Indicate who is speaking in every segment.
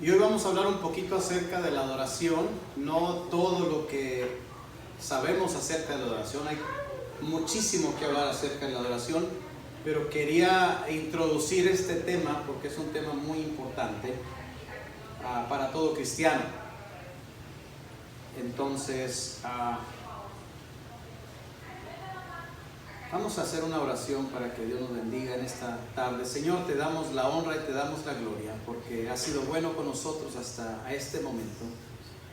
Speaker 1: Y hoy vamos a hablar un poquito acerca de la adoración, no todo lo que sabemos acerca de la adoración, hay muchísimo que hablar acerca de la adoración, pero quería introducir este tema porque es un tema muy importante para todo cristiano. Entonces, vamos a hacer una oración para que Dios nos bendiga en esta tarde. Señor, te damos la honra y te damos la gloria porque has sido bueno con nosotros hasta este momento.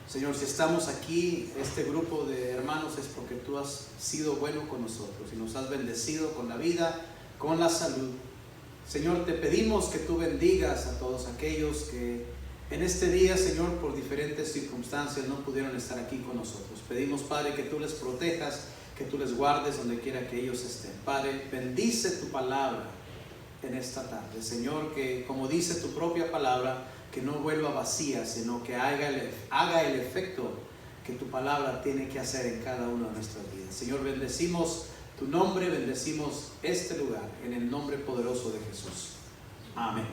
Speaker 1: Señor, si estamos aquí, este grupo de hermanos, es porque tú has sido bueno con nosotros y nos has bendecido con la vida, con la salud. Señor, te pedimos que tú bendigas a todos aquellos que en este día, Señor, por diferentes circunstancias no pudieron estar aquí con nosotros. Pedimos, Padre, que tú les protejas, que tú les guardes donde quiera que ellos estén. Padre, bendice tu palabra en esta tarde. Señor, que como dice tu propia palabra, que no vuelva vacía, sino que haga el efecto que tu palabra tiene que hacer en cada una de nuestras vidas. Señor, bendecimos tu nombre, bendecimos este lugar, en el nombre poderoso de Jesús. Amén.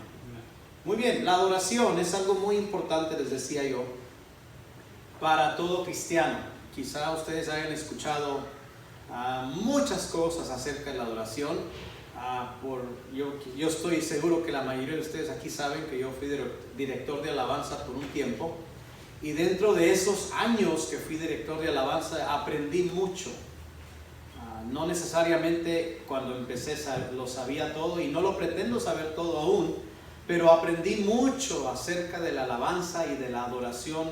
Speaker 1: Muy bien, la adoración es algo muy importante, les decía yo, para todo cristiano. Quizá ustedes hayan escuchado muchas cosas acerca de la adoración. Yo estoy seguro que la mayoría de ustedes aquí saben que yo fui director de alabanza por un tiempo, y dentro de esos años que fui director de alabanza aprendí mucho. No necesariamente cuando empecé lo sabía todo, y no lo pretendo saber todo aún, pero aprendí mucho acerca de la alabanza y de la adoración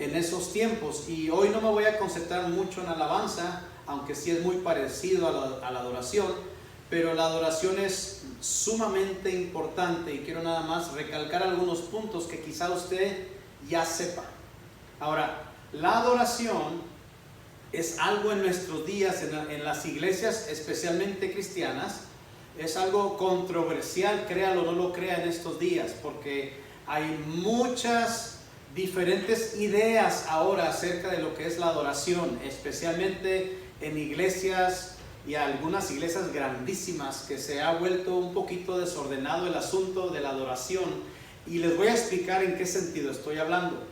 Speaker 1: en esos tiempos. Y hoy no me voy a concentrar mucho en alabanza, aunque sí es muy parecido a la adoración, pero la adoración es sumamente importante y quiero nada más recalcar algunos puntos que quizá usted ya sepa. Ahora, la adoración es algo en nuestros días, en las iglesias especialmente cristianas, es algo controversial, créalo o no lo crea, en estos días, porque hay muchas diferentes ideas ahora acerca de lo que es la adoración, especialmente en iglesias y algunas iglesias grandísimas, que se ha vuelto un poquito desordenado el asunto de la adoración, y les voy a explicar en qué sentido estoy hablando.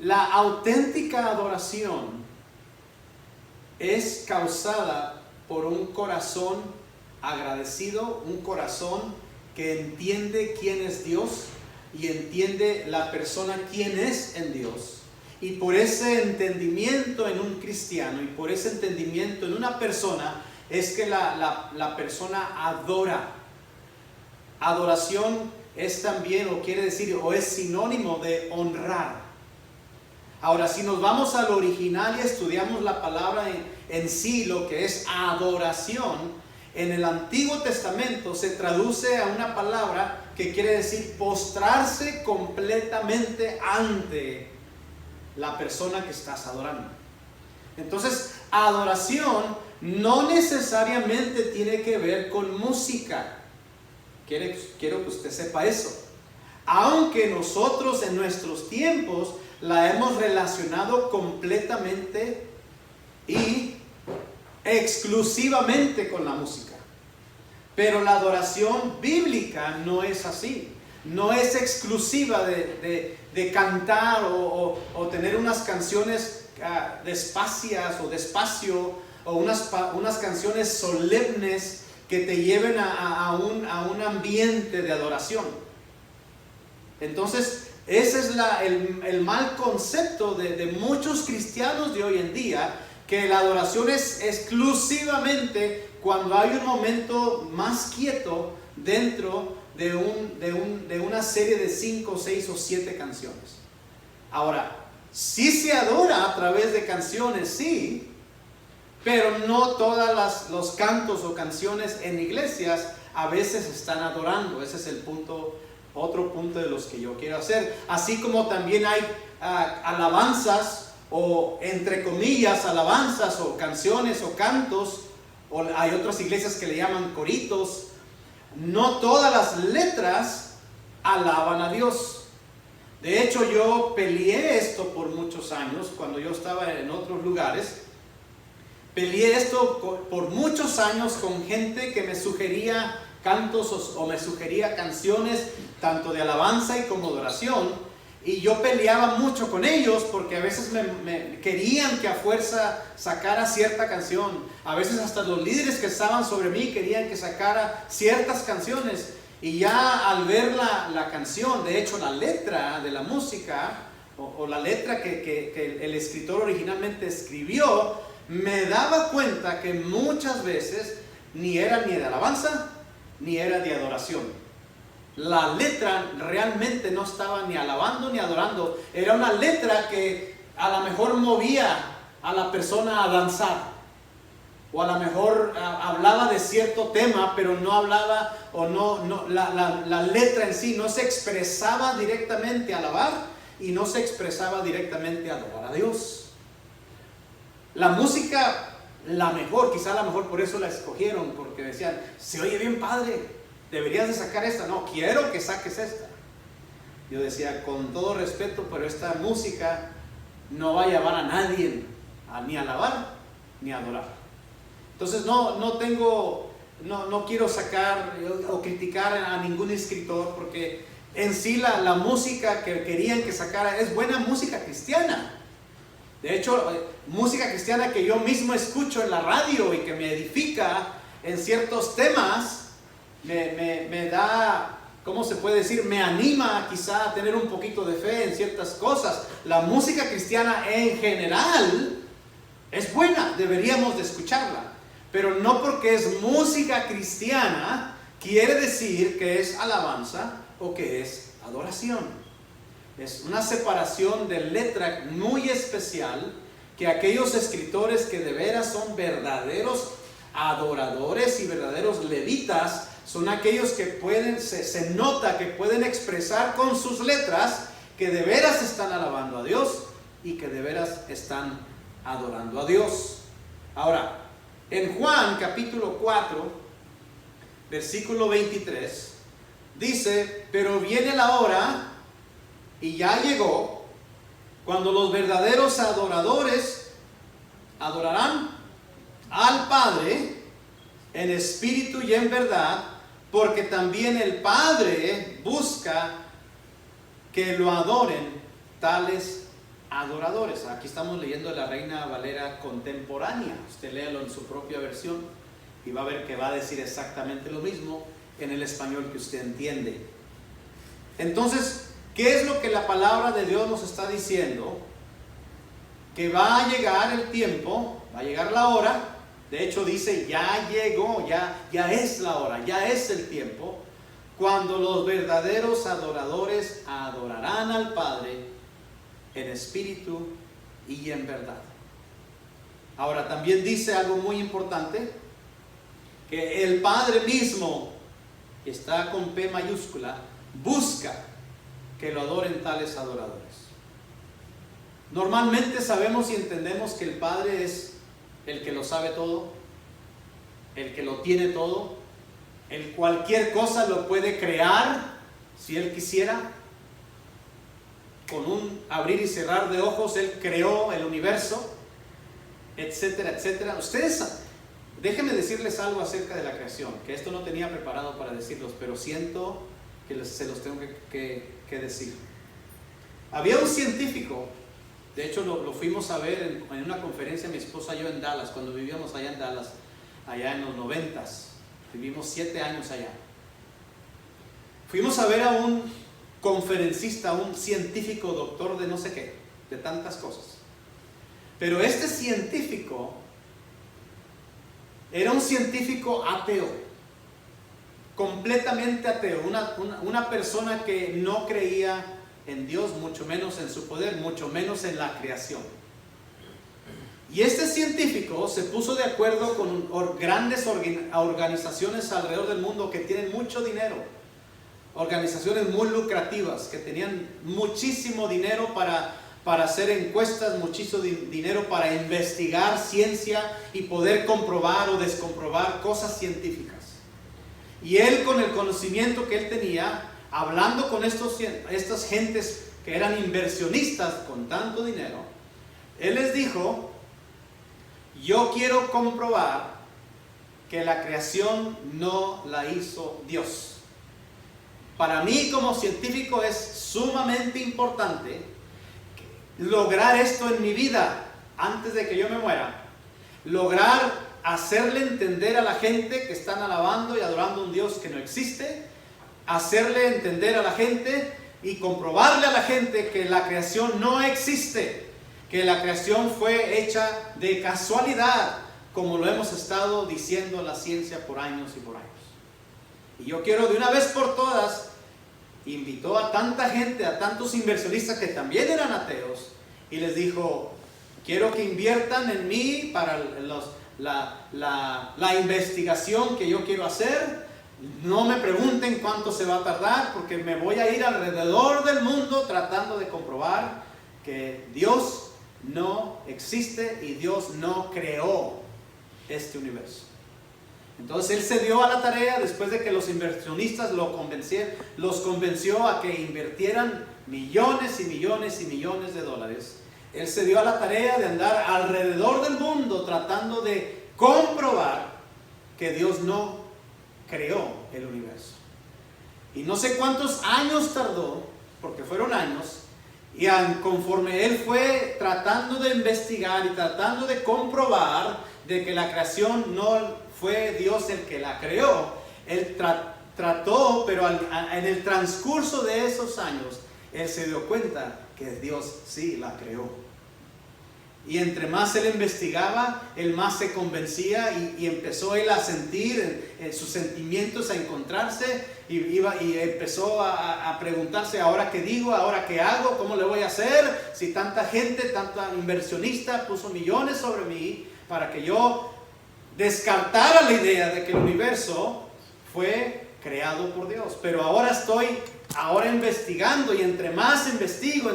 Speaker 1: La auténtica adoración es causada por un corazón agradecido, un corazón que entiende quién es Dios y entiende la persona quién es en Dios. Y por ese entendimiento en un cristiano y por ese entendimiento en una persona es que la persona adora. Adoración es también, o quiere decir, o es sinónimo de honrar. Ahora, si nos vamos al original y estudiamos la palabra en sí, lo que es adoración, en el Antiguo Testamento se traduce a una palabra que quiere decir postrarse completamente ante la persona que estás adorando. Entonces, adoración no necesariamente tiene que ver con música. Quiero que usted sepa eso. Aunque nosotros en nuestros tiempos la hemos relacionado completamente y exclusivamente con la música. Pero la adoración bíblica no es así. No es exclusiva de cantar o tener unas canciones despacias o despacio, o unas canciones solemnes que te lleven a un ambiente de adoración. Entonces, ese es el mal concepto de muchos cristianos de hoy en día, que la adoración es exclusivamente cuando hay un momento más quieto dentro de una serie de 5, 6 o 7 canciones. Ahora, sí se adora a través de canciones, sí, pero no todas los cantos o canciones en iglesias a veces están adorando. Ese es el punto. Otro punto de los que yo quiero hacer. Así como también hay alabanzas, o entre comillas alabanzas, o canciones o cantos, o hay otras iglesias que le llaman coritos. No todas las letras alaban a Dios. De hecho, yo peleé esto por muchos años cuando yo estaba en otros lugares. Peleé esto por muchos años con gente que me sugería cantos o me sugería canciones tanto de alabanza y como de oración. Y yo peleaba mucho con ellos porque a veces me querían que a fuerza sacara cierta canción. A veces hasta los líderes que estaban sobre mí querían que sacara ciertas canciones. Y ya al ver la canción, de hecho la letra de la música o la letra que el escritor originalmente escribió, me daba cuenta que muchas veces ni era ni de alabanza ni era de adoración. La letra realmente no estaba ni alabando ni adorando. Era una letra que a lo mejor movía a la persona a danzar. O a lo mejor hablaba de cierto tema, pero no hablaba, o la letra en sí no se expresaba directamente a alabar y no se expresaba directamente a adorar a Dios. La música, quizá la mejor por eso la escogieron, porque decían, se oye bien padre, deberías de sacar esta. No, quiero que saques esta. Yo decía, con todo respeto, pero esta música no va a llevar a nadie ni a alabar ni a adorar. Entonces no quiero sacar o criticar a ningún escritor, porque en sí la música que querían que sacara es buena música cristiana. De hecho, música cristiana que yo mismo escucho en la radio y que me edifica en ciertos temas, me da, ¿cómo se puede decir? Me anima quizá a tener un poquito de fe en ciertas cosas. La música cristiana en general es buena, deberíamos de escucharla. Pero no porque es música cristiana quiere decir que es alabanza o que es adoración. Es una separación de letra muy especial que aquellos escritores que de veras son verdaderos adoradores y verdaderos levitas son aquellos que se nota que pueden expresar con sus letras que de veras están alabando a Dios y que de veras están adorando a Dios. Ahora, en Juan capítulo 4, versículo 23, dice, pero viene la hora y ya llegó cuando los verdaderos adoradores adorarán al Padre en espíritu y en verdad, porque también el Padre busca que lo adoren tales adoradores. Aquí estamos leyendo la Reina Valera contemporánea. Usted léalo en su propia versión y va a ver que va a decir exactamente lo mismo en el español que usted entiende. Entonces, ¿qué es lo que la palabra de Dios nos está diciendo? Que va a llegar el tiempo, va a llegar la hora. De hecho dice, ya llegó, ya es la hora, ya es el tiempo, cuando los verdaderos adoradores adorarán al Padre en espíritu y en verdad. Ahora también dice algo muy importante, que el Padre mismo, que está con P mayúscula, busca que lo adoren tales adoradores. Normalmente sabemos y entendemos que el Padre es el que lo sabe todo, el que lo tiene todo, el cualquier cosa lo puede crear si Él quisiera. Con un abrir y cerrar de ojos Él creó el universo, etcétera, etcétera. Ustedes, déjenme decirles algo acerca de la creación, que esto no tenía preparado para decirlos, pero siento que se los tengo que decir. Había un científico. De hecho, lo fuimos a ver en una conferencia, mi esposa y yo en Dallas, cuando vivíamos allá en Dallas, allá en los 90s. Vivimos 7 años allá. Fuimos a ver a un conferencista, un científico, doctor de no sé qué, de tantas cosas. Pero este científico era un científico ateo, completamente ateo, una persona que no creía en Dios, mucho menos en su poder, mucho menos en la creación. Y este científico se puso de acuerdo con grandes organizaciones alrededor del mundo que tienen mucho dinero, organizaciones muy lucrativas que tenían muchísimo dinero para hacer encuestas, muchísimo dinero para investigar ciencia y poder comprobar o descomprobar cosas científicas. Y él, con el conocimiento que él tenía, hablando con estas gentes que eran inversionistas con tanto dinero, él les dijo: yo quiero comprobar que la creación no la hizo Dios. Para mí como científico es sumamente importante lograr esto en mi vida antes de que yo me muera. Lograr hacerle entender a la gente que están alabando y adorando a un Dios que no existe. Hacerle entender a la gente y comprobarle a la gente que la creación no existe. Que la creación fue hecha de casualidad, como lo hemos estado diciendo la ciencia por años y por años. Y yo quiero de una vez por todas, invitó a tanta gente, a tantos inversionistas que también eran ateos, y les dijo, quiero que inviertan en mí para la investigación que yo quiero hacer. No me pregunten cuánto se va a tardar, porque me voy a ir alrededor del mundo tratando de comprobar que Dios no existe y Dios no creó este universo. Entonces él se dio a la tarea, después de que los inversionistas los convenció a que invirtieran millones y millones y millones de dólares. Él se dio a la tarea de andar alrededor del mundo tratando de comprobar que Dios no creó el universo. Y no sé cuántos años tardó, porque fueron años, y conforme él fue tratando de investigar y tratando de comprobar de que la creación no fue Dios el que la creó, él trató, pero en el transcurso de esos años, él se dio cuenta que Dios sí la creó. Y entre más él investigaba, él más se convencía y empezó él a sentir sus sentimientos, a encontrarse y empezó a preguntarse, ¿ahora qué digo? ¿Ahora qué hago? ¿Cómo le voy a hacer? Si tanta gente, tanta inversionista puso millones sobre mí para que yo descartara la idea de que el universo fue creado por Dios. Pero ahora estoy investigando, y entre más investigo,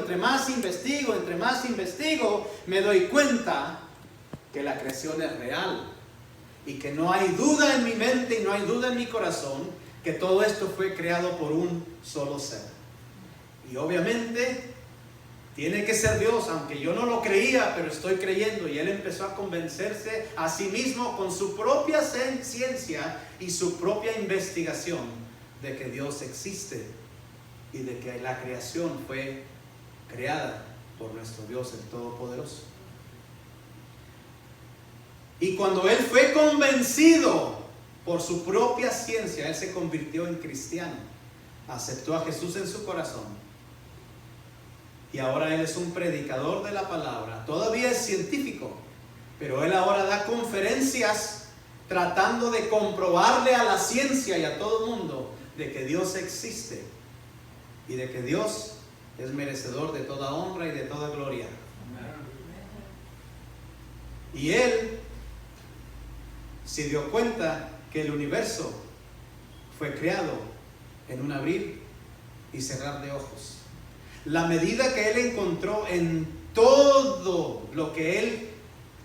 Speaker 1: me doy cuenta que la creación es real y que no hay duda en mi mente y no hay duda en mi corazón que todo esto fue creado por un solo ser. Y obviamente tiene que ser Dios, aunque yo no lo creía, pero estoy creyendo. Y él empezó a convencerse a sí mismo con su propia ciencia y su propia investigación de que Dios existe y de que la creación fue creada por nuestro Dios el Todopoderoso. Y cuando él fue convencido por su propia ciencia, él se convirtió en cristiano, aceptó a Jesús en su corazón, y ahora él es un predicador de la palabra. Todavía es científico, pero él ahora da conferencias tratando de comprobarle a la ciencia y a todo el mundo de que Dios existe y de que Dios es merecedor de toda honra y de toda gloria. Y él se dio cuenta que el universo fue creado en un abrir y cerrar de ojos. La medida que él encontró en todo lo que él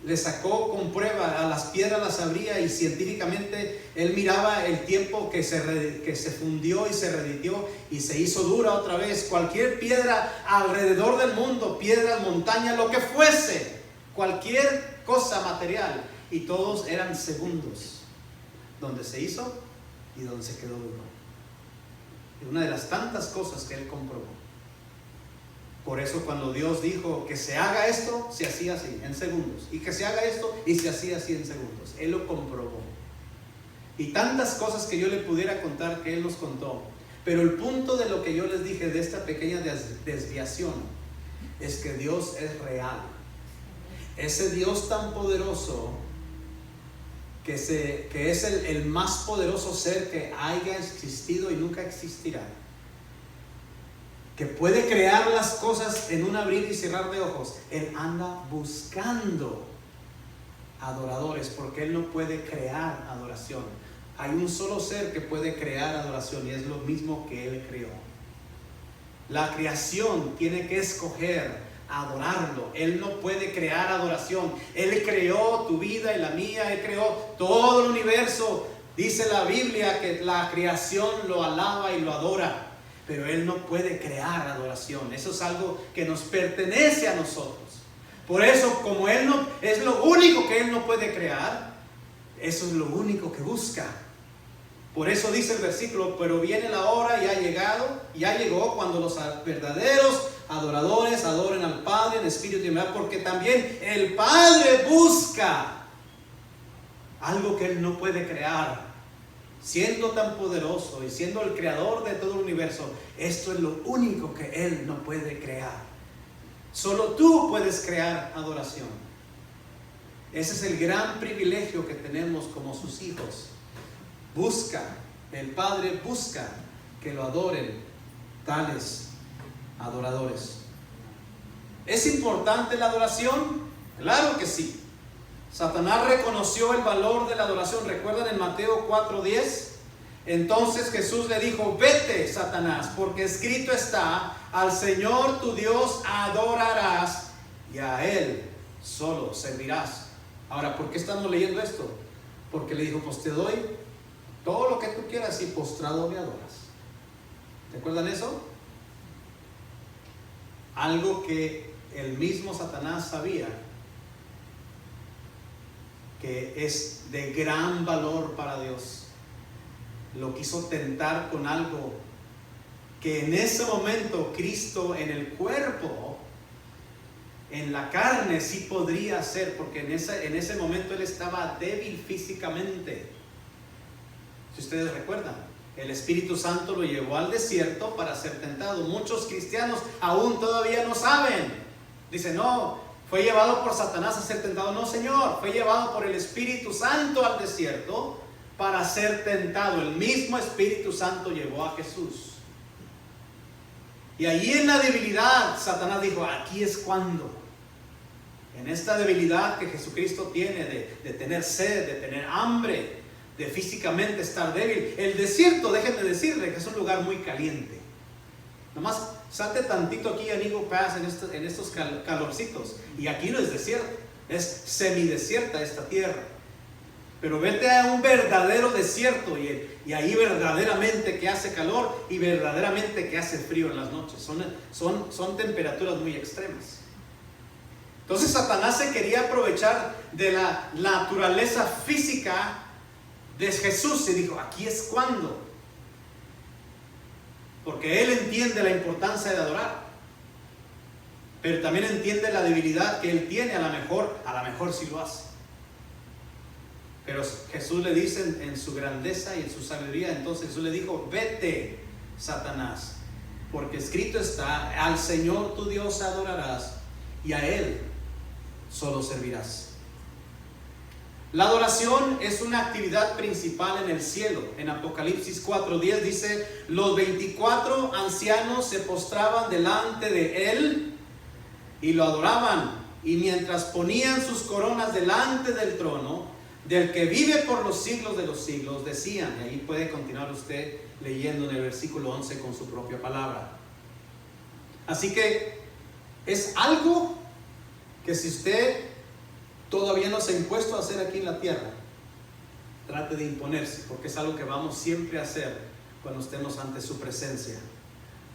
Speaker 1: le sacó con prueba, a las piedras las abría, y científicamente él miraba el tiempo que se fundió y se reditió y se hizo dura otra vez. Cualquier piedra alrededor del mundo, piedras, montañas, lo que fuese, cualquier cosa material, y todos eran segundos, donde se hizo y donde se quedó duro. Es una de las tantas cosas que él comprobó. Por eso cuando Dios dijo que se haga esto, se hacía así, en segundos. Y que se haga esto, y se hacía así en segundos. Él lo comprobó. Y tantas cosas que yo le pudiera contar que él nos contó. Pero el punto de lo que yo les dije de esta pequeña desviación es que Dios es real. Ese Dios tan poderoso que es el más poderoso ser que haya existido y nunca existirá, que puede crear las cosas en un abrir y cerrar de ojos, él anda buscando adoradores, porque él no puede crear adoración. Hay un solo ser que puede crear adoración, y es lo mismo que él creó. La creación tiene que escoger adorarlo. Él no puede crear adoración. Él creó tu vida y la mía, él creó todo el universo. Dice la Biblia que la creación lo alaba y lo adora, pero él no puede crear adoración. Eso es algo que nos pertenece a nosotros. Por eso, como él no es lo único que él no puede crear, Eso es lo único que busca. Por eso dice el versículo, pero viene la hora y ya llegó cuando los verdaderos adoradores adoren al Padre en espíritu y en verdad, porque también el Padre busca algo que Él no puede crear. Siendo tan poderoso y siendo el creador de todo el universo, esto es lo único que Él no puede crear. Solo tú puedes crear adoración. Ese es el gran privilegio que tenemos como sus hijos. El Padre busca que lo adoren tales adoradores. ¿Es importante la adoración? Claro que sí. Satanás reconoció el valor de la adoración. ¿Recuerdan en Mateo 4:10? Entonces Jesús le dijo, vete, Satanás, porque escrito está, al Señor tu Dios adorarás y a Él solo servirás. Ahora, ¿por qué estamos leyendo esto? Porque le dijo, pues te doy todo lo que tú quieras y postrado me adoras. ¿Recuerdan eso? Algo que el mismo Satanás sabía que es de gran valor para Dios. Lo quiso tentar con algo que en ese momento Cristo en el cuerpo, en la carne, sí podría hacer, porque en ese momento Él estaba débil físicamente. Si ustedes recuerdan, el Espíritu Santo lo llevó al desierto para ser tentado. Muchos cristianos aún todavía no saben. Dicen, no, fue llevado por Satanás a ser tentado. No, Señor, fue llevado por el Espíritu Santo al desierto para ser tentado. El mismo Espíritu Santo llevó a Jesús. Y allí en la debilidad, Satanás dijo, aquí es cuando. En esta debilidad que Jesucristo tiene de tener sed, de tener hambre, de físicamente estar débil. El desierto, déjenme decirle que es un lugar muy caliente. Nomás salte tantito aquí en Eagle Pass en estos calorcitos. Y aquí no es desierto, es semidesierta esta tierra. Pero vete a un verdadero desierto y ahí verdaderamente que hace calor y verdaderamente que hace frío en las noches. Son temperaturas muy extremas. Entonces Satanás se quería aprovechar de la naturaleza física de Jesús y dijo, aquí es cuando. Porque Él entiende la importancia de adorar, pero también entiende la debilidad que Él tiene. A lo mejor sí lo hace. Pero Jesús le dice en su grandeza y en su sabiduría, entonces Jesús le dijo, vete, Satanás, porque escrito está, al Señor tu Dios adorarás y a Él solo servirás. La adoración es una actividad principal en el cielo. En Apocalipsis 4:10 dice, los 24 ancianos se postraban delante de Él y lo adoraban, y mientras ponían sus coronas delante del trono, del que vive por los siglos de los siglos, decían, y ahí puede continuar usted leyendo en el versículo 11 con su propia palabra. Así que es algo que si usted todavía no se ha impuesto a hacer aquí en la tierra, trate de imponerse, porque es algo que vamos siempre a hacer cuando estemos ante su presencia.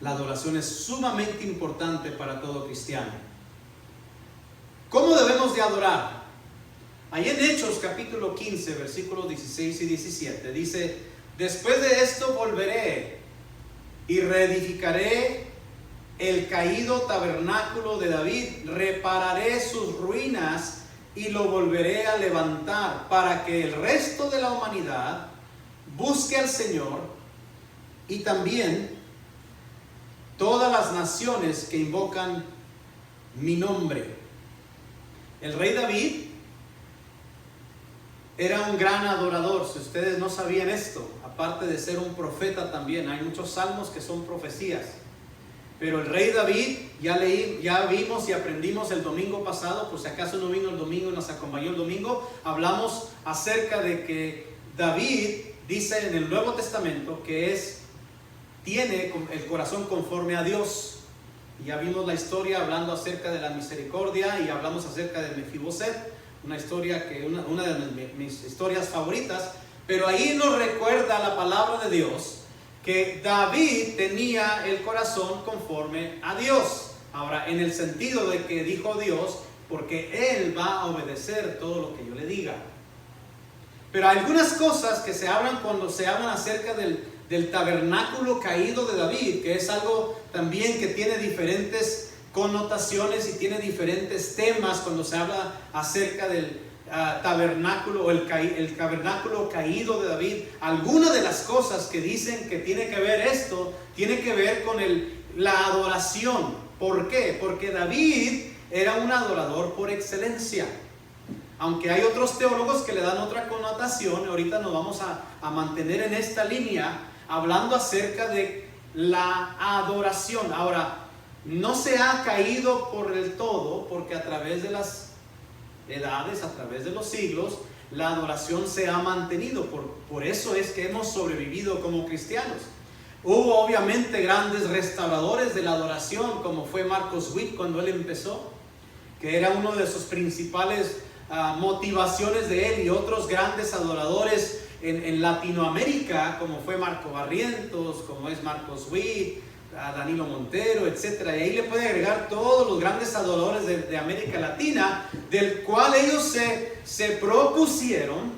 Speaker 1: La adoración es sumamente importante para todo cristiano. ¿Cómo debemos de adorar? Ahí en Hechos capítulo 15, versículos 16 y 17, dice, después de esto volveré y reedificaré el caído tabernáculo de David, repararé sus ruinas y lo volveré a levantar, para que el resto de la humanidad busque al Señor, y también todas las naciones que invocan mi nombre. El rey David era un gran adorador. Si ustedes no sabían esto, aparte de ser un profeta también, hay muchos salmos que son profecías. Pero el rey David, ya vimos y aprendimos el domingo pasado, por si acaso no vino el domingo y nos acompañó el domingo, hablamos acerca de que David dice en el Nuevo Testamento que tiene el corazón conforme a Dios. Y ya vimos la historia hablando acerca de la misericordia y hablamos acerca de Mefiboset, una historia una de mis historias favoritas. Pero ahí nos recuerda la palabra de Dios que David tenía el corazón conforme a Dios. Ahora, en el sentido de que dijo Dios, porque Él va a obedecer todo lo que yo le diga. Pero hay algunas cosas que se hablan cuando se hablan acerca del tabernáculo caído de David, que es algo también que tiene diferentes connotaciones y tiene diferentes temas cuando se habla acerca del tabernáculo o el tabernáculo caído de David. Algunas de las cosas que dicen que tiene que ver esto, tiene que ver con la adoración. ¿Por qué? Porque David era un adorador por excelencia. Aunque hay otros teólogos que le dan otra connotación, ahorita nos vamos a mantener en esta línea hablando acerca de la adoración. Ahora, no se ha caído por el todo, porque a través de las edades, a través de los siglos, la adoración se ha mantenido. Por eso es que hemos sobrevivido como cristianos. Hubo obviamente grandes restauradores de la adoración, como fue Marcos Witt cuando él empezó, que era uno de sus principales motivaciones de él, y otros grandes adoradores en Latinoamérica, como fue Marco Barrientos, como es Marcos Witt, Danilo Montero, etc. Y ahí le puede agregar todos los grandes adoradores de América Latina, del cual ellos se propusieron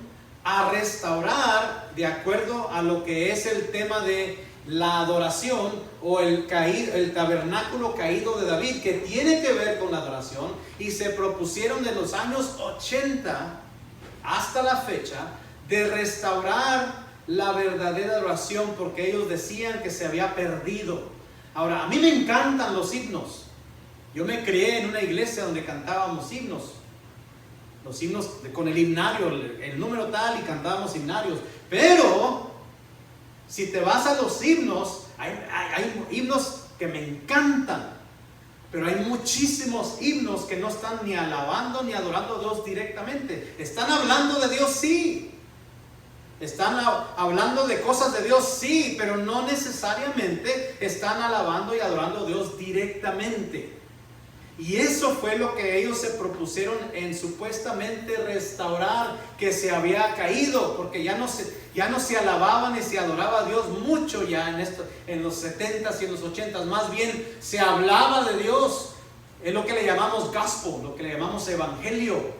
Speaker 1: a restaurar de acuerdo a lo que es el tema de la adoración o el tabernáculo caído de David, que tiene que ver con la adoración, y se propusieron de los años 80 hasta la fecha de restaurar la verdadera adoración, porque ellos decían que se había perdido. Ahora, a mí me encantan los himnos. Yo me crié en una iglesia donde cantábamos himnos. Los himnos con el himnario, el número tal, y cantábamos himnarios. Pero si te vas a los himnos, hay himnos que me encantan, pero hay muchísimos himnos que no están ni alabando ni adorando a Dios directamente. Están hablando de Dios, sí. Están hablando de cosas de Dios, sí, pero no necesariamente están alabando y adorando a Dios directamente. Y eso fue lo que ellos se propusieron en supuestamente restaurar, que se había caído, porque ya no se alababa ni se adoraba a Dios mucho ya en los 70s y en los 80s. Más bien se hablaba de Dios. Es lo que le llamamos gospel, lo que le llamamos evangelio.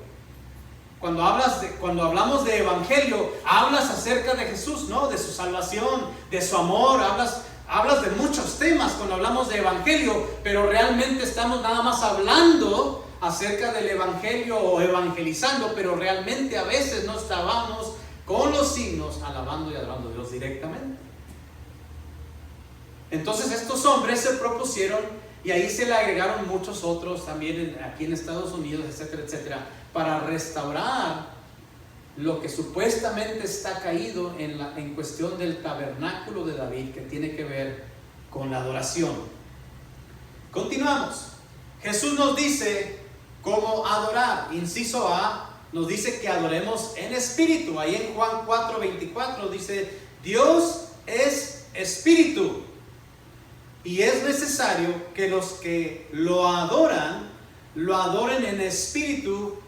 Speaker 1: Cuando hablamos de evangelio, hablas acerca de Jesús, ¿no? De su salvación, de su amor, hablas de muchos temas cuando hablamos de evangelio, pero realmente estamos nada más hablando acerca del evangelio o evangelizando, pero realmente a veces no estábamos con los signos alabando y adorando a Dios directamente. Entonces estos hombres se propusieron, y ahí se le agregaron muchos otros también aquí en Estados Unidos, etcétera, etcétera, para restaurar lo que supuestamente está caído en cuestión del tabernáculo de David, que tiene que ver con la adoración. Continuamos. Jesús nos dice cómo adorar. Inciso A, nos dice que adoremos en espíritu. Ahí en Juan 4:24 dice: Dios es espíritu, y es necesario que los que lo adoren en espíritu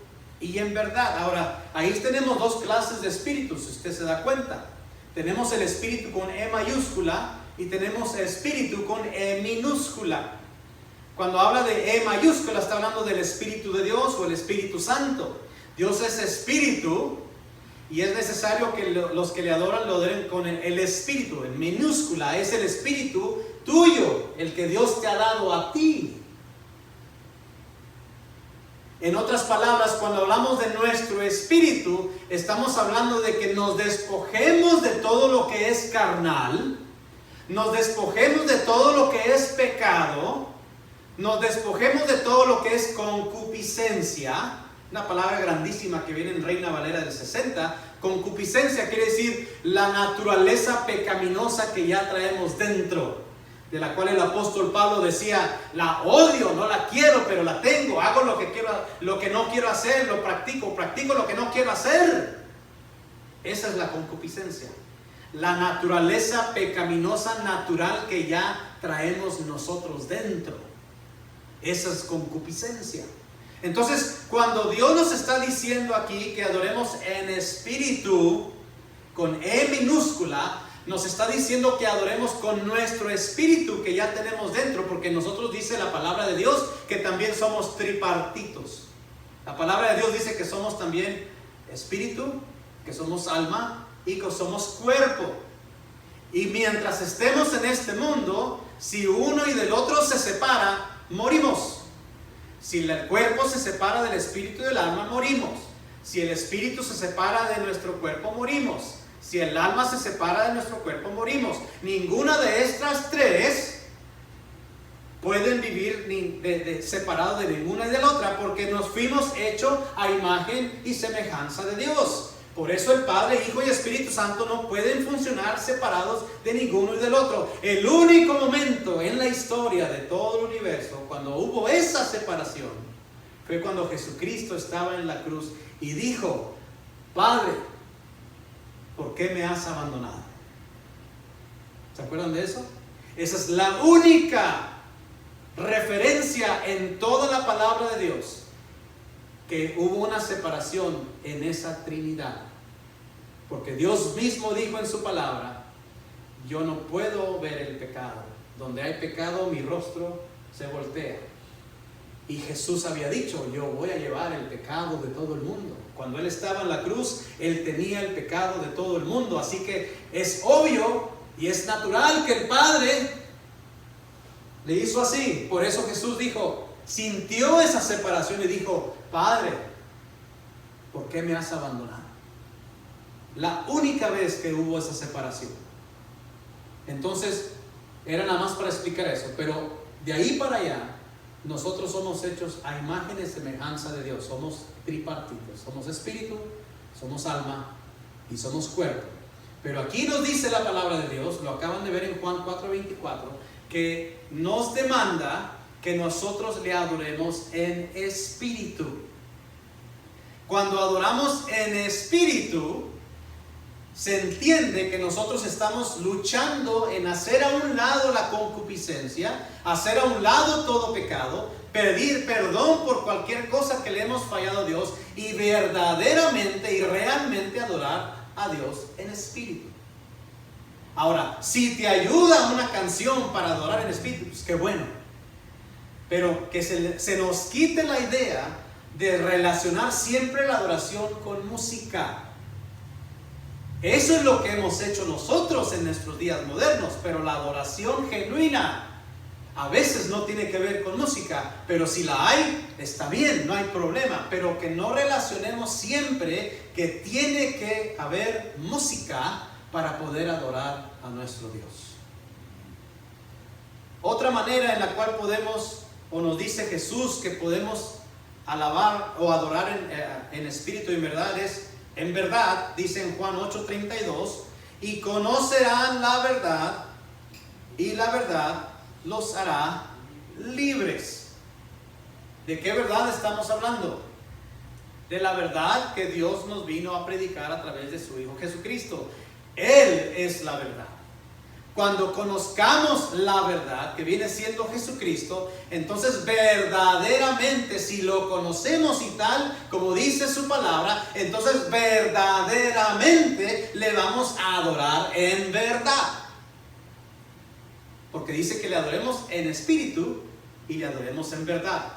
Speaker 1: y en verdad. Ahora, ahí tenemos dos clases de espíritus, si usted se da cuenta. Tenemos el espíritu con E mayúscula y tenemos el espíritu con E minúscula. Cuando habla de E mayúscula, está hablando del Espíritu de Dios o el Espíritu Santo. Dios es espíritu, y es necesario que los que le adoran lo adoren con el espíritu. En minúscula es el espíritu tuyo, el que Dios te ha dado a ti. En otras palabras, cuando hablamos de nuestro espíritu, estamos hablando de que nos despojemos de todo lo que es carnal, nos despojemos de todo lo que es pecado, nos despojemos de todo lo que es concupiscencia. Una palabra grandísima que viene en Reina Valera del 60. Concupiscencia quiere decir la naturaleza pecaminosa que ya traemos dentro, de la cual el apóstol Pablo decía: la odio, no la quiero, pero la tengo. Hago lo que no quiero hacer, lo practico lo que no quiero hacer. Esa es la concupiscencia, la naturaleza pecaminosa natural que ya traemos nosotros dentro. Esa es concupiscencia. Entonces, cuando Dios nos está diciendo aquí que adoremos en espíritu, con E minúscula, nos está diciendo que adoremos con nuestro espíritu que ya tenemos dentro, porque nosotros, dice la palabra de Dios, que también somos tripartitos. La palabra de Dios dice que somos también espíritu, que somos alma y que somos cuerpo. Y mientras estemos en este mundo, si uno y del otro se separa, morimos. Si el cuerpo se separa del espíritu y del alma, morimos. Si el espíritu se separa de nuestro cuerpo, morimos. Si el alma se separa de nuestro cuerpo, morimos. Ninguna de estas tres pueden vivir separados de ninguna y de la otra, porque nos fuimos hechos a imagen y semejanza de Dios. Por eso el Padre, Hijo y Espíritu Santo no pueden funcionar separados de ninguno y del otro. El único momento en la historia de todo el universo cuando hubo esa separación fue cuando Jesucristo estaba en la cruz y dijo: Padre, ¿por qué me has abandonado? ¿Se acuerdan de eso? Esa es la única referencia en toda la palabra de Dios que hubo una separación en esa Trinidad. Porque Dios mismo dijo en su palabra: yo no puedo ver el pecado. Donde hay pecado, mi rostro se voltea. Y Jesús había dicho: yo voy a llevar el pecado de todo el mundo. Cuando Él estaba en la cruz, Él tenía el pecado de todo el mundo. Así que es obvio y es natural que el Padre le hizo así. Por eso Jesús dijo, sintió esa separación y dijo: Padre, ¿por qué me has abandonado? La única vez que hubo esa separación. Entonces, era nada más para explicar eso. Pero de ahí para allá, nosotros somos hechos a imagen y semejanza de Dios. Somos tripartitos. Somos espíritu, somos alma y somos cuerpo. Pero aquí nos dice la palabra de Dios, lo acaban de ver en Juan 4:24, que nos demanda que nosotros le adoremos en espíritu. Cuando adoramos en espíritu, se entiende que nosotros estamos luchando en hacer a un lado la concupiscencia, hacer a un lado todo pecado, pedir perdón por cualquier cosa que le hemos fallado a Dios y verdaderamente y realmente adorar a Dios en espíritu. Ahora, si te ayuda una canción para adorar en espíritu, pues qué bueno. Pero que se nos quite la idea de relacionar siempre la adoración con música. Eso es lo que hemos hecho nosotros en nuestros días modernos, pero la adoración genuina a veces no tiene que ver con música, pero si la hay, está bien, no hay problema, pero que no relacionemos siempre que tiene que haber música para poder adorar a nuestro Dios. Otra manera en la cual podemos, o nos dice Jesús que podemos alabar o adorar en espíritu y en verdad es: en verdad, dice en Juan 8:32, y conocerán la verdad, y la verdad los hará libres. ¿De qué verdad estamos hablando? De la verdad que Dios nos vino a predicar a través de su Hijo Jesucristo. Él es la verdad. Cuando conozcamos la verdad, que viene siendo Jesucristo, entonces verdaderamente, si lo conocemos y tal como dice su palabra, entonces verdaderamente le vamos a adorar en verdad. Porque dice que le adoremos en espíritu y le adoremos en verdad.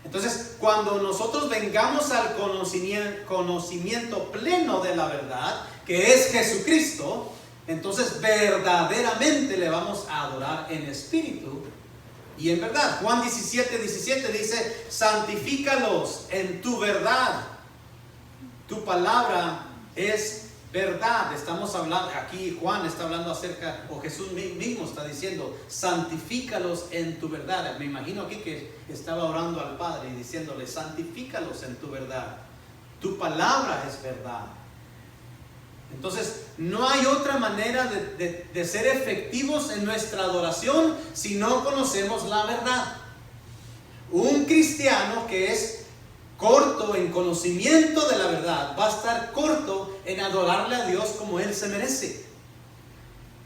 Speaker 1: Entonces, cuando nosotros vengamos al conocimiento pleno de la verdad, que es Jesucristo, entonces verdaderamente le vamos a adorar en espíritu y en verdad. Juan 17:17 dice: santifícalos en tu verdad. Tu palabra es verdad. Estamos hablando, aquí Juan está hablando acerca, o Jesús mismo está diciendo: santifícalos en tu verdad. Me imagino aquí que estaba orando al Padre y diciéndole: santifícalos en tu verdad. Tu palabra es verdad. Entonces, no hay otra manera de ser efectivos en nuestra adoración si no conocemos la verdad. Un cristiano que es corto en conocimiento de la verdad va a estar corto en adorarle a Dios como Él se merece.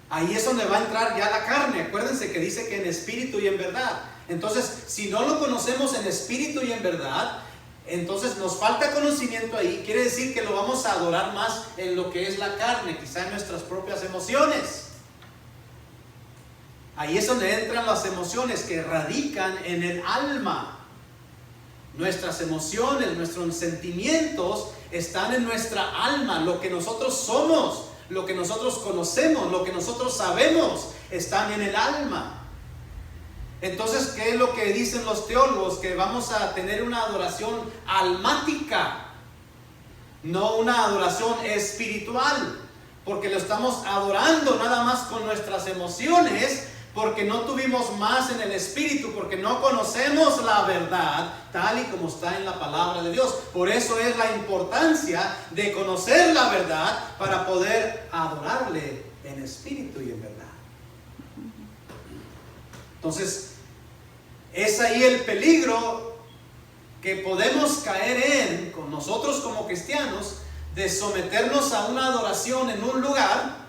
Speaker 1: Ahí es donde va a entrar ya la carne. Acuérdense que dice que en espíritu y en verdad. Entonces, si no lo conocemos en espíritu y en verdad, entonces nos falta conocimiento ahí. Quiere decir que lo vamos a adorar más en lo que es la carne, quizá en nuestras propias emociones. Ahí es donde entran las emociones que radican en el alma. Nuestras emociones, nuestros sentimientos están en nuestra alma. Lo que nosotros somos, lo que nosotros conocemos, lo que nosotros sabemos, están en el alma. Entonces, ¿qué es lo que dicen los teólogos? Que vamos a tener una adoración almática, no una adoración espiritual, porque lo estamos adorando nada más con nuestras emociones, porque no tuvimos más en el espíritu, porque no conocemos la verdad tal y como está en la palabra de Dios. Por eso es la importancia de conocer la verdad para poder adorarle en espíritu y en verdad. Entonces, es ahí el peligro que podemos caer en, con nosotros como cristianos, de someternos a una adoración en un lugar.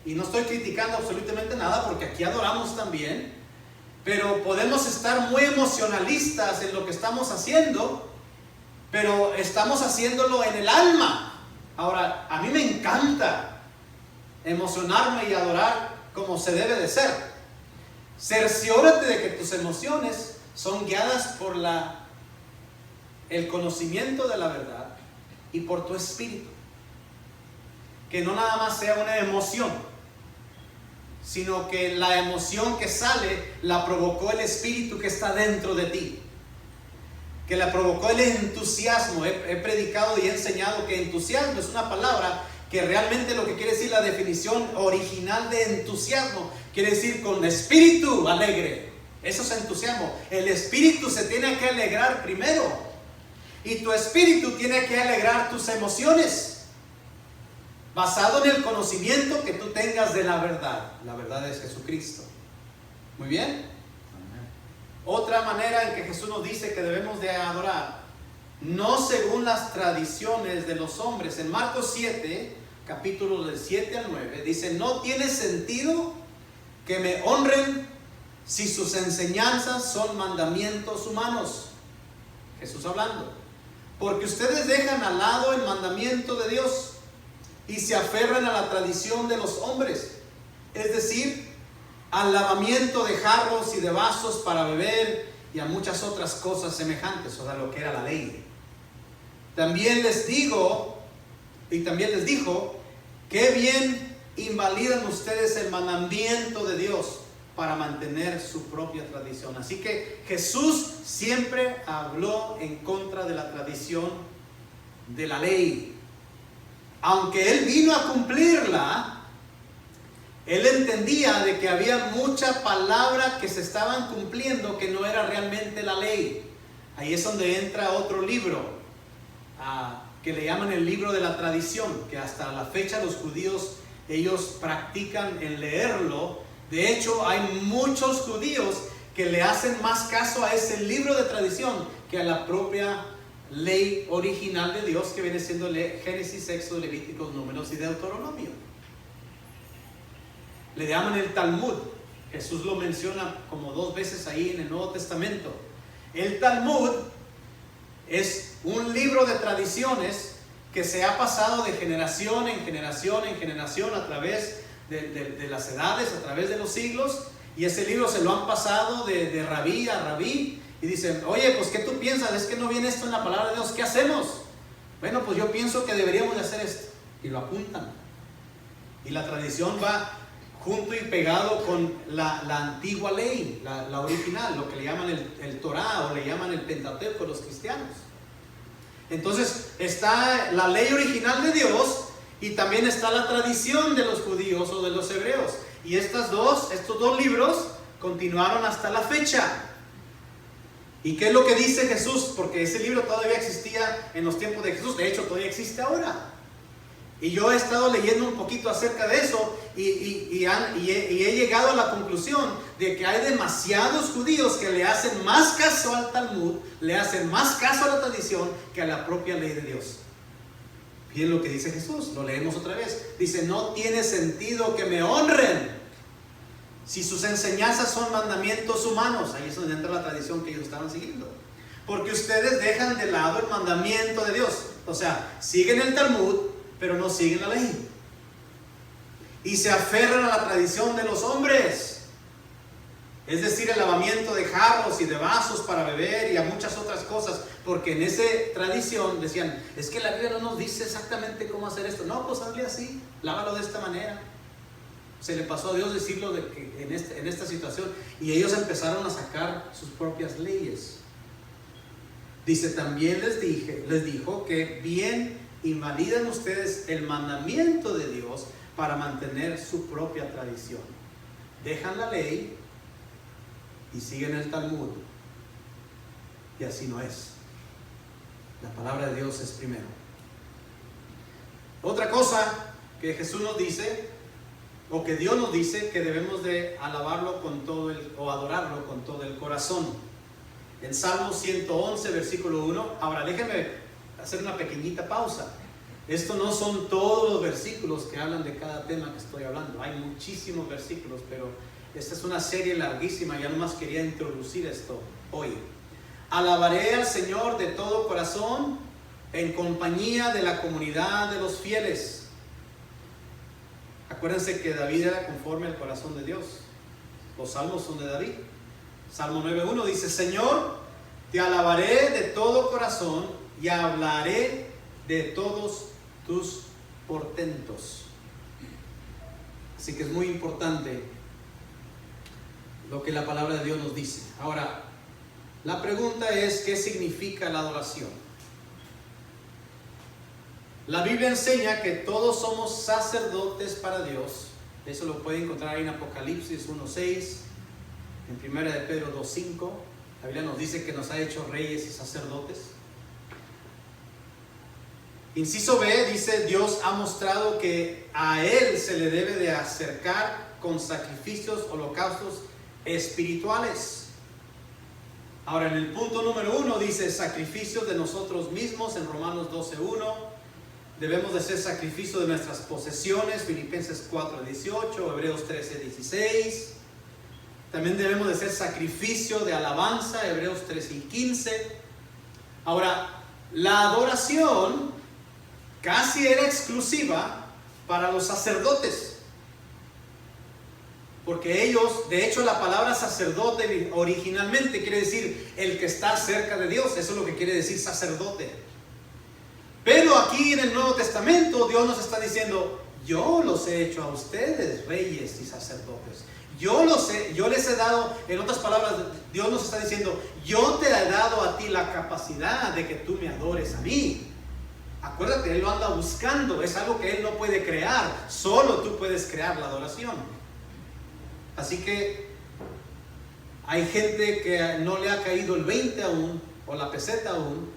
Speaker 1: Y no estoy criticando absolutamente nada, porque aquí adoramos también, pero podemos estar muy emocionalistas en lo que estamos haciendo, pero estamos haciéndolo en el alma. Ahora, a mí me encanta emocionarme y adorar como se debe de ser. Cerciórate de que tus emociones son guiadas por el conocimiento de la verdad y por tu espíritu. Que no nada más sea una emoción, sino que la emoción que sale la provocó el espíritu que está dentro de ti, que la provocó el entusiasmo. He predicado y he enseñado que entusiasmo es una palabra que realmente lo que quiere decir, la definición original de entusiasmo, quiere decir con espíritu alegre. Eso es entusiasmo. El espíritu se tiene que alegrar primero, y tu espíritu tiene que alegrar tus emociones, basado en el conocimiento que tú tengas de la verdad. La verdad es Jesucristo. Muy bien. Amén. Otra manera en que Jesús nos dice que debemos de adorar, no según las tradiciones de los hombres. En Marcos 7, capítulos del 7 al 9, dice: no tiene sentido que me honren si sus enseñanzas son mandamientos humanos. Jesús hablando. Porque ustedes dejan al lado el mandamiento de Dios y se aferran a la tradición de los hombres, es decir, al lavamiento de jarros y de vasos para beber y a muchas otras cosas semejantes, o sea, lo que era la ley. También les dijo, qué bien invalidan ustedes el mandamiento de Dios para mantener su propia tradición. Así que Jesús siempre habló en contra de la tradición de la ley. Aunque Él vino a cumplirla, Él entendía de que había mucha palabra que se estaban cumpliendo que no era realmente la ley. Ahí es donde entra otro libro, que le llaman el libro de la tradición, que hasta la fecha los judíos, ellos practican en leerlo. De hecho, hay muchos judíos que le hacen más caso a ese libro de tradición que a la propia ley original de Dios, que viene siendo Génesis, Éxodo, Levíticos, Números y Deuteronomio. Le llaman el Talmud. Jesús lo menciona como 2 veces ahí en el Nuevo Testamento. El Talmud es un libro de tradiciones que se ha pasado de generación en generación en generación a través de las edades, a través de los siglos, y ese libro se lo han pasado de rabí a rabí, y dicen: oye, pues ¿qué tú piensas? Es que no viene esto en la palabra de Dios, ¿qué hacemos? Bueno, pues yo pienso que deberíamos de hacer esto, y lo apuntan, y la tradición va junto y pegado con la antigua ley, la original, lo que le llaman el Torah, o le llaman el Pentateuco los cristianos. Entonces está la ley original de Dios, y también está la tradición de los judíos o de los hebreos. Y estos dos libros continuaron hasta la fecha. ¿Y qué es lo que dice Jesús? Porque ese libro todavía existía en los tiempos de Jesús. De hecho, todavía existe ahora. Y yo he estado leyendo un poquito acerca de eso, y he llegado a la conclusión de que hay demasiados judíos que le hacen más caso al Talmud, le hacen más caso a la tradición que a la propia ley de Dios. Miren lo que dice Jesús, lo leemos otra vez. Dice: no tiene sentido que me honren si sus enseñanzas son mandamientos humanos. Ahí es donde entra la tradición que ellos estaban siguiendo. Porque ustedes dejan de lado el mandamiento de Dios. O sea, siguen el Talmud, pero no siguen la ley. Y se aferran a la tradición de los hombres. Es decir, el lavamiento de jarros y de vasos para beber y a muchas otras cosas, porque en esa tradición decían, es que la Biblia no nos dice exactamente cómo hacer esto. No, pues hazle así, lávalo de esta manera. Se le pasó a Dios decirlo de que en esta situación, y ellos empezaron a sacar sus propias leyes. Dice, también les dijo que bien invalidan ustedes el mandamiento de Dios para mantener su propia tradición. Dejan la ley y siguen el Talmud, y así no es. La palabra de Dios es primero. Otra cosa que Jesús nos dice, o que Dios nos dice, que debemos de alabarlo con todo o adorarlo con todo el corazón. En Salmo 111, versículo 1. Ahora déjenme hacer una pequeñita pausa. Esto no son todos los versículos que hablan de cada tema que estoy hablando. Hay muchísimos versículos, pero esta es una serie larguísima. Ya nomás quería introducir esto hoy. Alabaré al Señor de todo corazón en compañía de la comunidad de los fieles. Acuérdense que David era conforme al corazón de Dios. Los salmos son de David. Salmo 9.1 dice, Señor, te alabaré de todo corazón y hablaré de todos tus portentos. Así que es muy importante lo que la palabra de Dios nos dice. Ahora, la pregunta es, ¿qué significa la adoración? La Biblia enseña que todos somos sacerdotes para Dios. Eso lo pueden encontrar ahí en Apocalipsis 1.6, en 1 de Pedro 2.5. La Biblia nos dice que nos ha hecho reyes y sacerdotes. Inciso B dice, Dios ha mostrado que a Él se le debe de acercar con sacrificios, holocaustos espirituales. Ahora en el punto número 1 dice sacrificios de nosotros mismos en Romanos 12.1. Debemos de hacer sacrificio de nuestras posesiones, Filipenses 4.18, Hebreos 13.16. También debemos de hacer sacrificio de alabanza, Hebreos 13.15. Ahora, la adoración casi era exclusiva para los sacerdotes. Porque ellos, de hecho la palabra sacerdote originalmente quiere decir el que está cerca de Dios. Eso es lo que quiere decir sacerdote. Pero aquí en el Nuevo Testamento Dios nos está diciendo, yo los he hecho a ustedes reyes y sacerdotes. Yo les he dado, en otras palabras, Dios nos está diciendo, yo te he dado a ti la capacidad de que tú me adores a mí. Acuérdate, Él lo anda buscando, es algo que Él no puede crear, solo tú puedes crear la adoración. Así que hay gente que no le ha caído el 20 aún, o la peseta aún,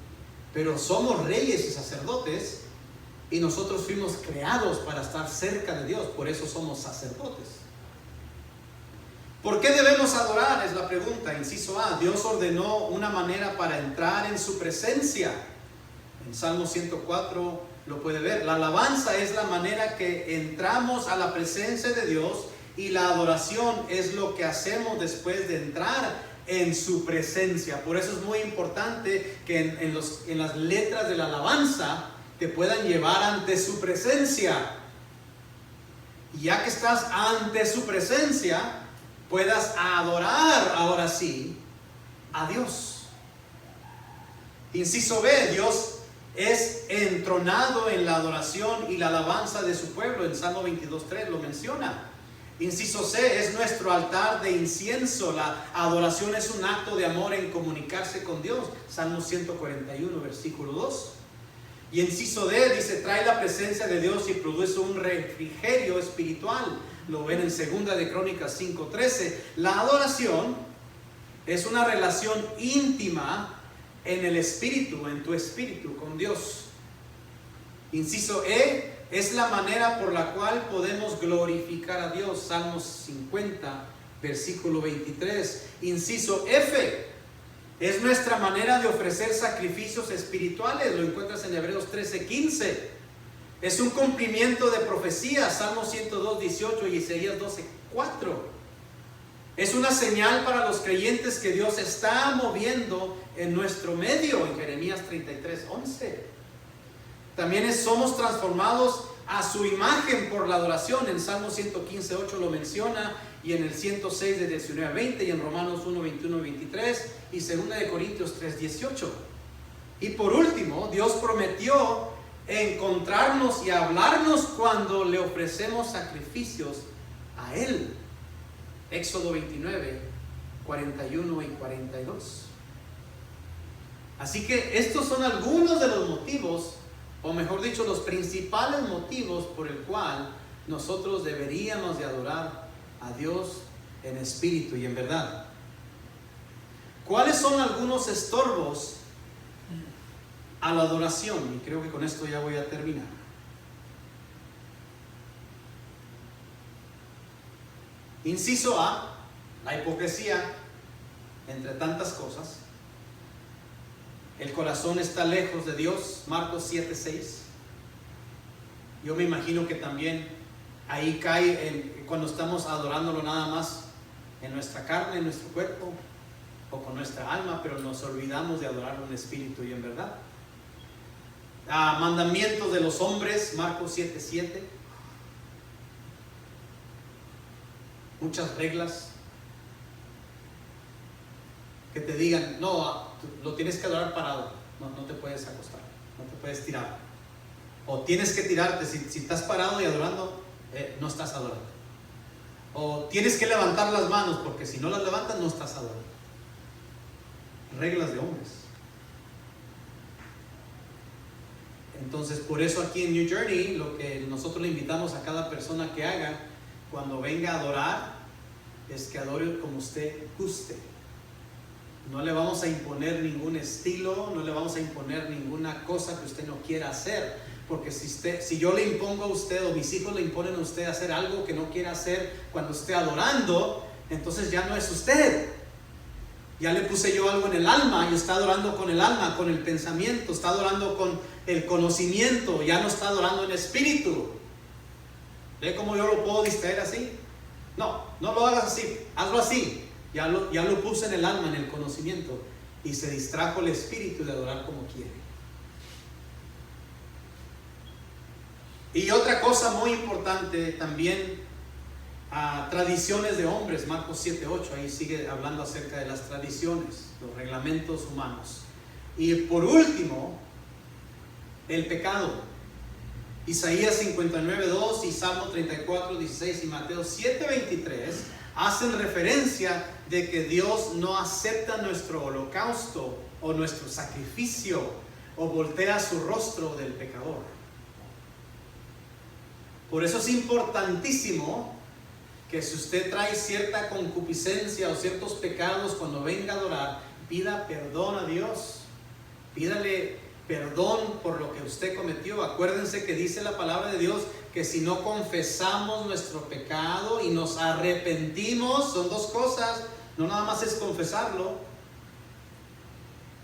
Speaker 1: pero somos reyes y sacerdotes, y nosotros fuimos creados para estar cerca de Dios, por eso somos sacerdotes. ¿Por qué debemos adorar? Es la pregunta. Inciso A, Dios ordenó una manera para entrar en su presencia. En Salmo 104 lo puede ver. La alabanza es la manera que entramos a la presencia de Dios, y la adoración es lo que hacemos después de entrar en su presencia. Por eso es muy importante que en las letras de la alabanza te puedan llevar ante su presencia. Y ya que estás ante su presencia, puedas adorar ahora sí a Dios. Inciso B, Dios es entronado en la adoración y la alabanza de su pueblo. En Salmo 22.3 lo menciona. Inciso C, es nuestro altar de incienso. La adoración es un acto de amor en comunicarse con Dios. Salmo 141, versículo 2. Y inciso D dice, trae la presencia de Dios y produce un refrigerio espiritual. Lo ven en 2 de Crónicas 5.13. La adoración es una relación íntima en el espíritu, en tu espíritu con Dios. Inciso E, es la manera por la cual podemos glorificar a Dios. Salmos 50, versículo 23. Inciso F, es nuestra manera de ofrecer sacrificios espirituales. Lo encuentras en Hebreos 13:15. Es un cumplimiento de profecía. Salmos 102, 18 y Isaías 12, 4. Es una señal para los creyentes que Dios está moviendo en nuestro medio. En Jeremías 33, 11. También somos transformados a su imagen por la adoración. En Salmo 115:8 lo menciona, y en el 106 de 19 a 20, y en Romanos 1:21 a 23, y 2 de Corintios 3:18. Y por último, Dios prometió encontrarnos y hablarnos cuando le ofrecemos sacrificios a Él. Éxodo 29:41 y 42. Así que estos son algunos de los motivos, o mejor dicho, los principales motivos por el cual nosotros deberíamos de adorar a Dios en espíritu y en verdad. ¿Cuáles son algunos estorbos a la adoración? Y creo que con esto ya voy a terminar. Inciso A, la hipocresía, entre tantas cosas. El corazón está lejos de Dios, Marcos 7:6. Yo me imagino que también ahí cae cuando estamos adorándolo nada más en nuestra carne, en nuestro cuerpo o con nuestra alma, pero nos olvidamos de adorarlo en espíritu y en verdad. Mandamientos de los hombres, Marcos 7:7. Muchas reglas que te digan, no, lo tienes que adorar parado, no te puedes acostar, no te puedes tirar, o tienes que tirarte. Si estás parado y adorando, no estás adorando, o tienes que levantar las manos, porque si no las levantas no estás adorando. Reglas de hombres. Entonces, por eso aquí en New Journey, lo que nosotros le invitamos a cada persona que haga cuando venga a adorar es que adore como usted guste. No le vamos a imponer ningún estilo, no le vamos a imponer ninguna cosa que usted no quiera hacer, porque si yo le impongo a usted, o mis hijos le imponen a usted a hacer algo que no quiera hacer cuando esté adorando, entonces ya no es usted. Ya le puse yo algo en el alma y está adorando con el alma, con el pensamiento, está adorando con el conocimiento, ya no está adorando en espíritu. ¿Ve cómo yo lo puedo distraer así? No lo hagas así, hazlo así. Ya lo puse en el alma, en el conocimiento, y se distrajo el espíritu de adorar como quiere. Y otra cosa muy importante también, tradiciones de hombres, Marcos 7:8, ahí sigue hablando acerca de las tradiciones, los reglamentos humanos. Y por último, el pecado. Isaías 59:2 y Salmo 34:16 y Mateo 7:23 hacen referencia de que Dios no acepta nuestro holocausto o nuestro sacrificio, o voltea su rostro del pecador. Por eso es importantísimo que si usted trae cierta concupiscencia o ciertos pecados cuando venga a adorar, pida perdón a Dios. Pídale perdón por lo que usted cometió. Acuérdense que dice la palabra de Dios que si no confesamos nuestro pecado y nos arrepentimos, son dos cosas, no nada más es confesarlo,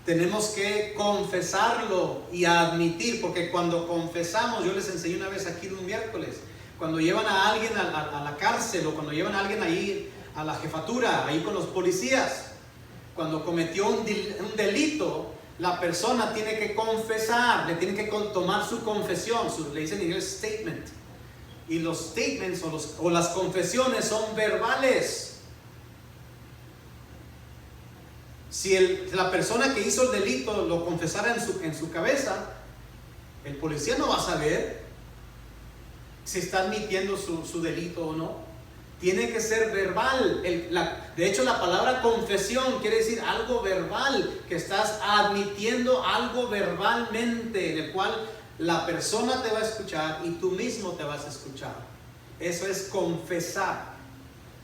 Speaker 1: tenemos que confesarlo y admitir, porque cuando confesamos, yo les enseñé una vez aquí un miércoles, cuando llevan a alguien a la cárcel, o cuando llevan a alguien ahí a la jefatura, ahí con los policías, cuando cometió un delito, la persona tiene que confesar, le tiene que tomar su confesión, le dicen en inglés statement. Y los statements o las confesiones son verbales. Si la persona que hizo el delito lo confesara en su cabeza, el policía no va a saber si está admitiendo su delito o no. Tiene que ser verbal. De hecho, la palabra confesión quiere decir algo verbal, que estás admitiendo algo verbalmente, en el cual la persona te va a escuchar y tú mismo te vas a escuchar. Eso es confesar.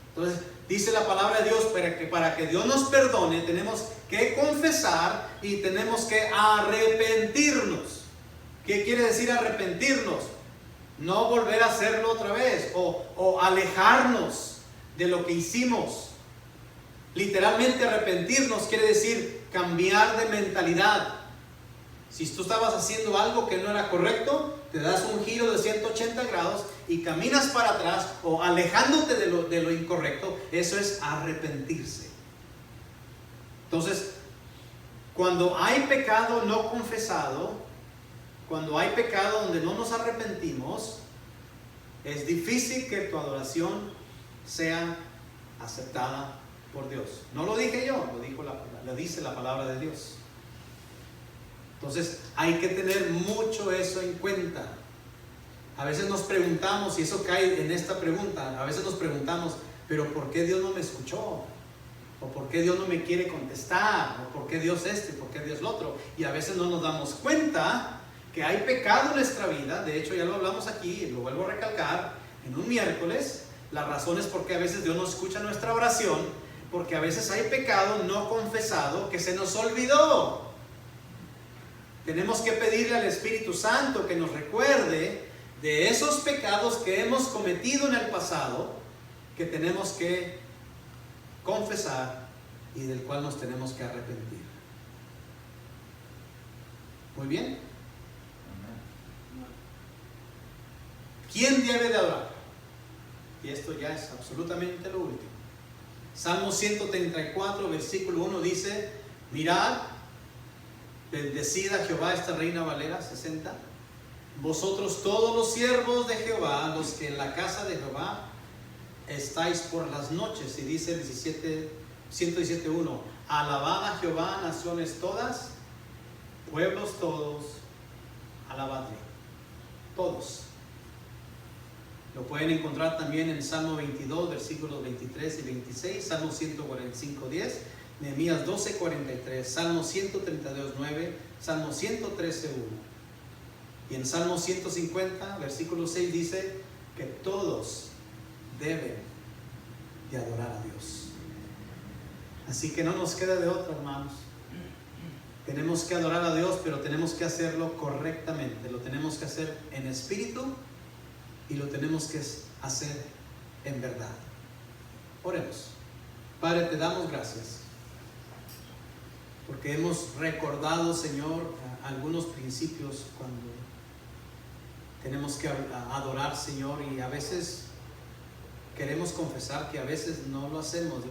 Speaker 1: Entonces, dice la palabra de Dios, para que Dios nos perdone, tenemos que confesar y tenemos que arrepentirnos. ¿Qué quiere decir arrepentirnos? No volver a hacerlo otra vez, o alejarnos de lo que hicimos. Literalmente arrepentirnos quiere decir cambiar de mentalidad. Si tú estabas haciendo algo que no era correcto, te das un giro de 180 grados y caminas para atrás, o alejándote de lo incorrecto. Eso es arrepentirse. Entonces, cuando hay pecado no confesado, cuando hay pecado donde no nos arrepentimos, es difícil que tu adoración sea aceptada por Dios. No lo dije yo, lo dice la palabra de Dios. Entonces hay que tener mucho eso en cuenta. A veces nos preguntamos, y eso cae en esta pregunta, a veces nos preguntamos, pero ¿por qué Dios no me escuchó? ¿O por qué Dios no me quiere contestar? ¿O por qué Dios esto y por qué Dios lo otro? Y a veces no nos damos cuenta que hay pecado en nuestra vida. De hecho, ya lo hablamos aquí, y lo vuelvo a recalcar, en un miércoles. La razón es porque a veces Dios no escucha nuestra oración, porque a veces hay pecado no confesado que se nos olvidó. Tenemos que pedirle al Espíritu Santo que nos recuerde de esos pecados que hemos cometido en el pasado, que tenemos que confesar y del cual nos tenemos que arrepentir. Muy bien. ¿Quién debe de adorar? Y esto ya es absolutamente lo último. Salmo 134, versículo 1 dice: mirad, bendecid a Jehová. Esta Reina Valera 60. Vosotros todos los siervos de Jehová, los que en la casa de Jehová estáis por las noches. Y dice el 117.1: alabad a Jehová, naciones todas, pueblos todos, alabadle. Todos. Lo pueden encontrar también en Salmo 22, versículos 23 y 26, Salmo 145, 10, Nehemías 12, 43, Salmo 132, 9, Salmo 113, 1. Y en Salmo 150, versículo 6 dice que todos deben de adorar a Dios. Así que no nos queda de otra, hermanos. Tenemos que adorar a Dios, pero tenemos que hacerlo correctamente. Lo tenemos que hacer en espíritu y lo tenemos que hacer en verdad. Oremos. Padre, te damos gracias porque hemos recordado, Señor, algunos principios cuando tenemos que adorar, Señor, y a veces queremos confesar que a veces no lo hacemos